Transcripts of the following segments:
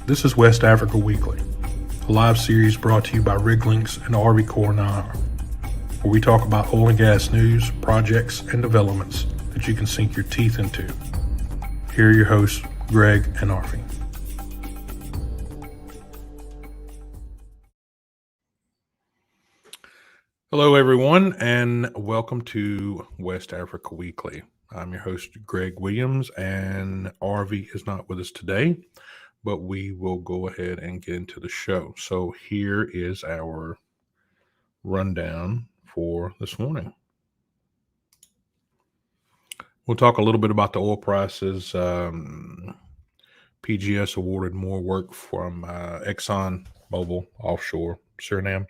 This is West Africa Weekly, a live series brought to you by Lynx and RV Core 9, where we talk about oil and gas news, projects, and developments that you can sink your teeth into. Here are your hosts, Greg and Arvie. Hello, everyone, and welcome to West Africa Weekly. I'm your host, Greg Williams, and Arvie is not with us today, but we will go ahead and get into the show. So here is our rundown for this morning. We'll talk a little bit about the oil prices. PGS awarded more work from ExxonMobil offshore Suriname.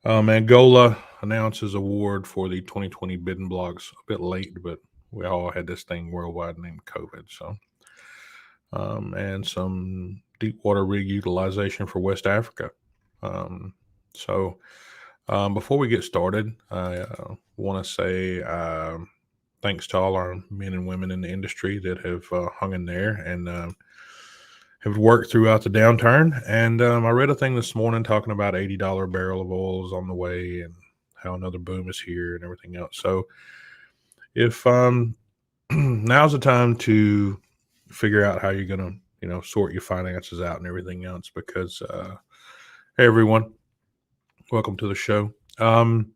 Angola announces award for the 2020 bidding blocks. A bit late, but we all had this thing worldwide named COVID. So, and some deepwater rig utilization for West Africa. Before we get started, I want to say thanks to all our men and women in the industry that have hung in there and have worked throughout the downturn. And I read a thing this morning talking about $80 a barrel of oil is on the way and how another boom is here and everything else. So if now's the time to figure out how you're going to, sort your finances out and everything else, because hey, everyone, welcome to the show. Because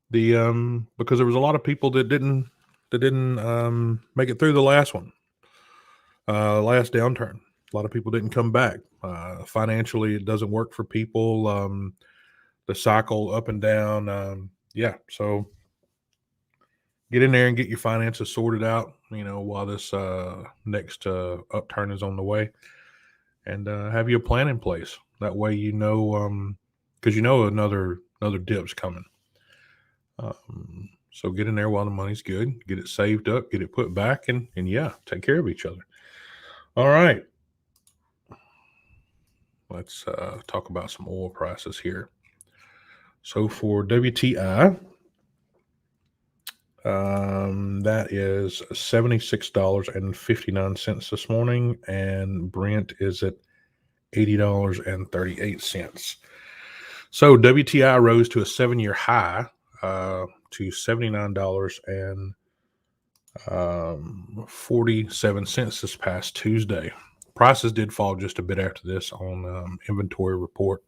there was a lot of people that didn't make it through the last one, last downturn. A lot of people didn't come back. Financially, it doesn't work for people. The cycle up and down. So get in there and get your finances sorted out, while this next upturn is on the way, and have your plan in place. That way, because another dip's coming. So get in there while the money's good, get it saved up, get it put back, and take care of each other. All right. Let's talk about some oil prices here. So for WTI, that is $76.59 this morning, and Brent is at $80.38. So WTI rose to a 7-year high to $79.47 this past Tuesday. Prices did fall just a bit after this on inventory report.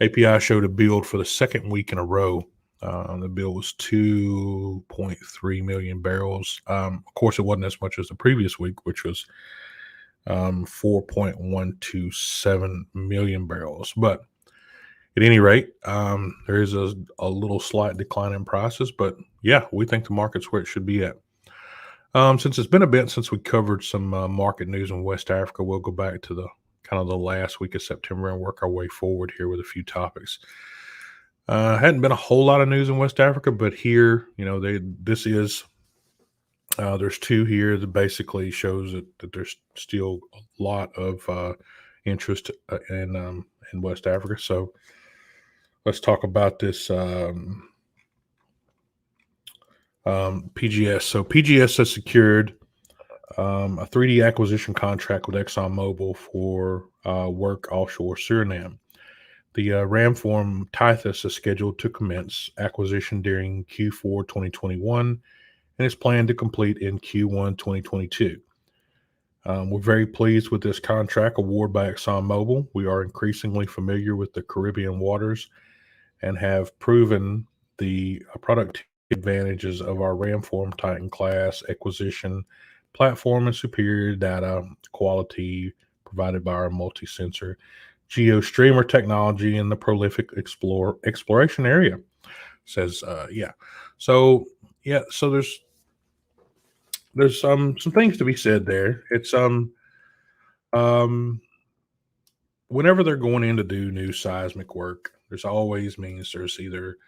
API showed a build for the second week in a row. The build was 2.3 million barrels. Of course, it wasn't as much as the previous week, which was 4.127 million barrels. But at any rate, there is a little slight decline in prices. But yeah, we think the market's where it should be at. Since it's been a bit since we covered some market news in West Africa, we'll go back to the last week of September and work our way forward here with a few topics. Hadn't been a whole lot of news in West Africa, but here, there's two here that basically shows that there's still a lot of interest in West Africa. So let's talk about this PGS. So PGS has secured a 3D acquisition contract with ExxonMobil for work offshore Suriname. The Ramform Tithys is scheduled to commence acquisition during Q4 2021 and is planned to complete in Q1 2022. We're very pleased with this contract award by ExxonMobil. We are increasingly familiar with the Caribbean waters and have proven the productivity advantages of our Ramform Titan class acquisition platform and superior data quality provided by our multi-sensor GeoStreamer technology in the prolific exploration area. Says So there's some things to be said there. It's whenever they're going in to do new seismic work, there's always means there's either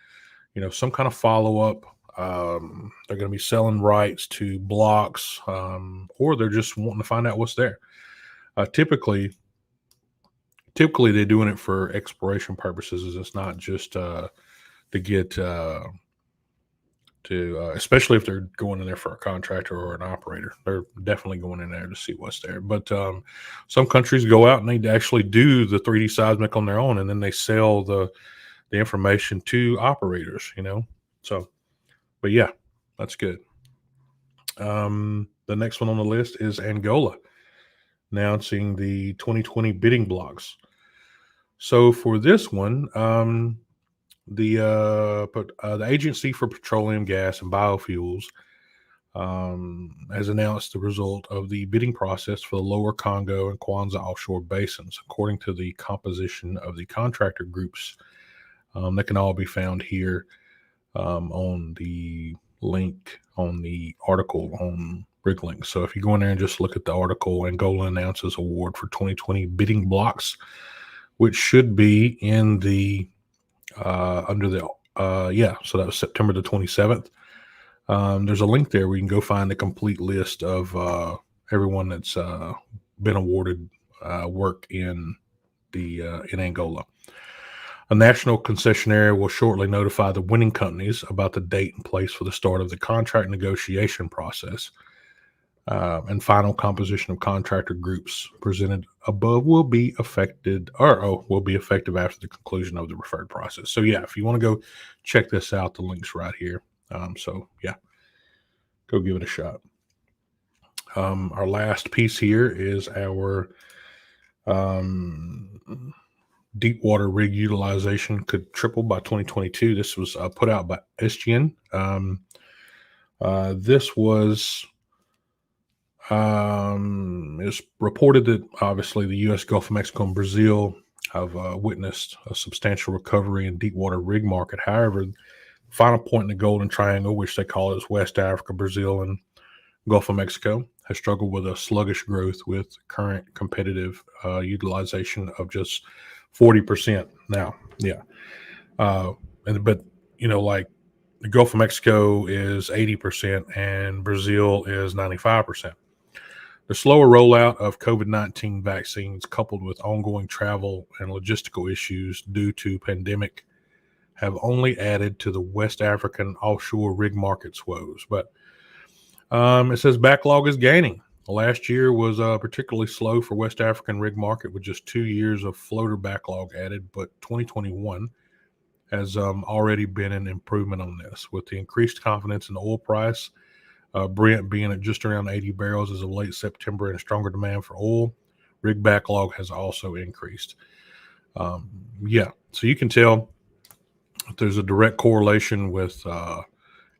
some kind of follow-up. They're going to be selling rights to blocks, or they're just wanting to find out what's there. Typically they're doing it for exploration purposes. It's not just to get to especially if they're going in there for a contractor or an operator. They're definitely going in there to see what's there. But some countries go out and they actually do the 3D seismic on their own, and then they sell the information to operators, So, but yeah, that's good. The next one on the list is Angola announcing the 2020 bidding blocks. So for this one, the Agency for Petroleum, Gas, and Biofuels has announced the result of the bidding process for the Lower Congo and Kwanza offshore basins, according to the composition of the contractor groups. That can all be found here on the link on the article on Lynx. So if you go in there and just look at the article, Angola announces award for 2020 bidding blocks, which should be in the under the so that was September the 27th. There's a link there where you can go find the complete list of everyone that's been awarded work in Angola. A national concessionaire will shortly notify the winning companies about the date and place for the start of the contract negotiation process. And final composition of contractor groups presented above will be effective after the conclusion of the referred process. So yeah, if you want to go check this out, the link's right here. So yeah, go give it a shot. Our last piece here is our deepwater rig utilization could triple by 2022. This was put out by SGN. This was it's reported that obviously the U.S. Gulf of Mexico and Brazil have witnessed a substantial recovery in deepwater rig market. However, the final point in the Golden Triangle, which they call it, is West Africa, Brazil, and Gulf of Mexico, has struggled with a sluggish growth with current competitive utilization of just 40% now. Yeah. But like the Gulf of Mexico is 80% and Brazil is 95%. The slower rollout of COVID-19 vaccines, coupled with ongoing travel and logistical issues due to pandemic, have only added to the West African offshore rig market's woes. But it says backlog is gaining. Last year was particularly slow for West African rig market with just 2 years of floater backlog added, but 2021 has already been an improvement on this. With the increased confidence in the oil price, Brent being at just around 80 barrels as of late September, and a stronger demand for oil, rig backlog has also increased. So you can tell there's a direct correlation with,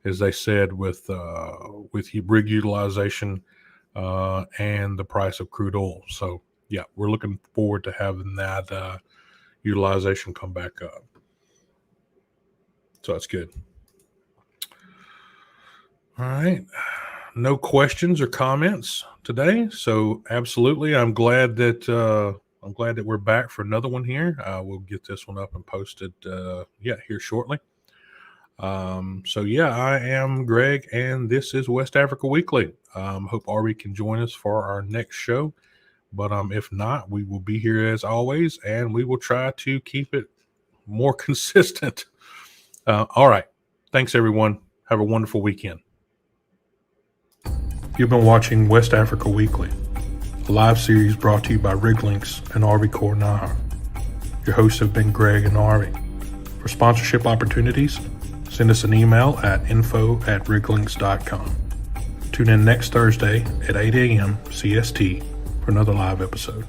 as they said, with rig utilization and the price of crude oil. So yeah, we're looking forward to having that utilization come back up. So that's good. All right. No questions or comments today. So absolutely, I'm glad that we're back for another one here. We'll get this one up and posted here shortly. So yeah, I am Greg, and this is West Africa Weekly. Hope Arby can join us for our next show, but if not, we will be here as always, and we will try to keep it more consistent. All right, thanks everyone. Have a wonderful weekend. You've been watching West Africa Weekly, a live series brought to you by Lynx and Arby Core Nahar. Your hosts have been Greg and Arby. For sponsorship opportunities, send us an email at info@riglynx.com. Tune in next Thursday at 8 a.m. CST for another live episode.